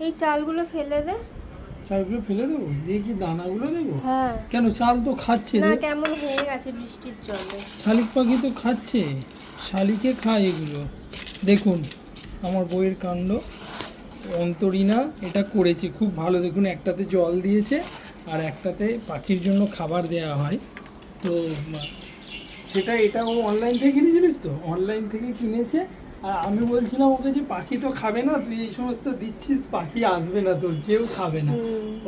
এই চালগুলো ফেলে দে। চালগুলো ফেলে দেবো, দিয়ে কি দানাগুলো দেবো? হ্যাঁ। কেন, চাল তো খাচ্ছে না রে। কেমন হয়ে গেছে বৃষ্টির জলে। শালিক পাখি তো খাচ্ছে, শালিকে খায় এগুলো। দেখুন আমার বইয়ের কাণ্ড। অন্তরীনা এটা করেছে খুব ভালো। দেখুন একটাতে জল দিয়েছে আর একটাতে পাখির জন্য খাবার দেওয়া হয়। তো এটা ও অনলাইন থেকে কিনেছিলিস তো, অনলাইন থেকে কিনেছে। আর আমি বলছিলাম ওকে যে পাখি তো খাবে না, তুই এই সমস্ত দিচ্ছিস, পাখি আসবে না, তোর কেউ খাবে না।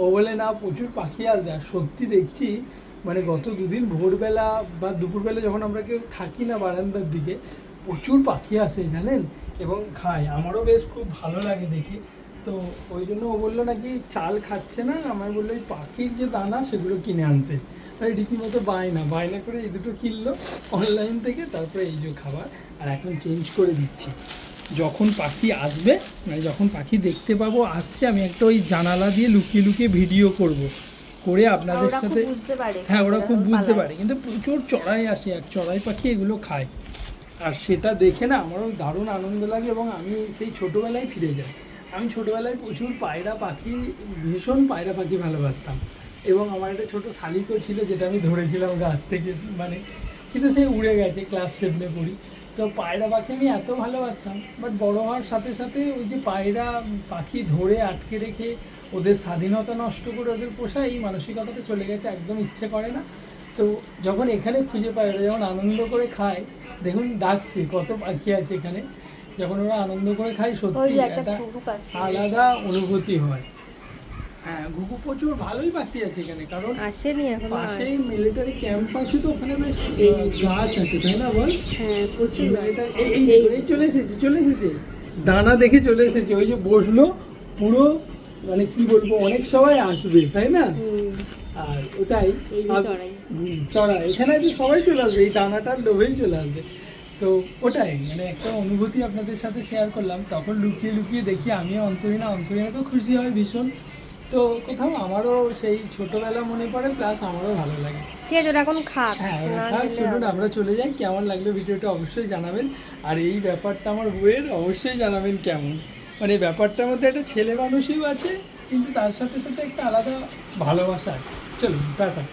ও বলে না, প্রচুর পাখি আসবে। আর সত্যি দেখছি মানে গত দুদিন ভোরবেলা বা দুপুরবেলা যখন আমরা কেউ থাকি না বারান্দার দিকে, প্রচুর পাখি আসে জানেন, এবং খায়। আমারও বেশ খুব ভালো লাগে দেখি। তো ওই জন্য ও বললো নাকি চাল খাচ্ছে না, আমার বললো এই পাখির যে দানা সেগুলো কিনে আনতে। রীতিমতো বায়না করে এই দুটো কিনলো অনলাইন থেকে। তারপরে এই যে খাবার, আর এখন চেঞ্জ করে দিচ্ছি। যখন পাখি আসবে, মানে যখন পাখি দেখতে পাবো আসছে, আমি একটা ওই জানালা দিয়ে লুকিয়ে লুকিয়ে ভিডিও করে আপনাদের সাথে। হ্যাঁ, ওরা খুব বুঝতে পারে, কিন্তু প্রচুর চড়াই আসে, আর চড়াই পাখি এগুলো খায়। আর সেটা দেখে না আমারও দারুণ আনন্দ লাগে, এবং আমি সেই ছোটোবেলায় ফিরে যাই। আমি ছোটোবেলায় প্রচুর ভীষণ পায়রা পাখি ভালোবাসতাম। এবং আমার একটা ছোটো শালিকও ছিল, যেটা আমি ধরেছিলাম গাছ থেকে, মানে কিন্তু সে উড়ে গেছে, ক্লাস 7-এ পড়ি। তো পায়রা পাখি আমি এত ভালোবাসতাম, বাট বড়ো হওয়ার সাথে সাথে ওই যে পায়রা পাখি ধরে আটকে রেখে ওদের স্বাধীনতা নষ্ট করে ওদের পোষা, এই মানসিকতাটা চলে গেছে, একদম ইচ্ছে করে না। তো যখন এখানে খুঁজে পায়, ওরা যখন আনন্দ করে খায়, দেখুন ডাকছে কত পাখি আছে এখানে, যখন ওরা আনন্দ করে খায় সত্যি একটা আলাদা অনুভূতি হয়। হ্যাঁ, ঘুঘু প্রচুর ভালোই পাখি আছে এখানে, কারণ পাশেই মিলিটারি ক্যাম্প আছে, তো ওখানে বেশ গাছ আছে, তাই না বল? হ্যাঁ, প্রচুর এই চলে এসেছে দানা দেখে চলে এসেছে, ওই যে বসলো পুরো, মানে কি বলবো, অনেক সবাই আসবে, তাই না? আর ওটাই চড়াই, এখানে যে সবাই চলে আসবে, এই দানাটার লোভেই চলে আসবে। তো ওটাই মানে একটা অনুভূতি আপনাদের সাথে শেয়ার করলাম। তখন লুকিয়ে লুকিয়ে দেখি, আমিও অন্তরীনা তো খুশি হয় ভীষণ। তো কোথাও আমারও সেই ছোটবেলা মনে পড়ে, প্লাস আমারও ভালো লাগে। ঠিক আছে, এখন খাক। হ্যাঁ, চলুন আমরা চলে যাই। কেমন লাগলো ভিডিওটা অবশ্যই জানাবেন। আর এই ব্যাপারটা আমার বউয়ের অবশ্যই জানাবেন কেমন, মানে ব্যাপারটার মধ্যে একটা ছেলে মানুষও আছে, কিন্তু তার সাথে সাথে একটা আলাদা ভালোবাসা আছে। চলুন, টাটা।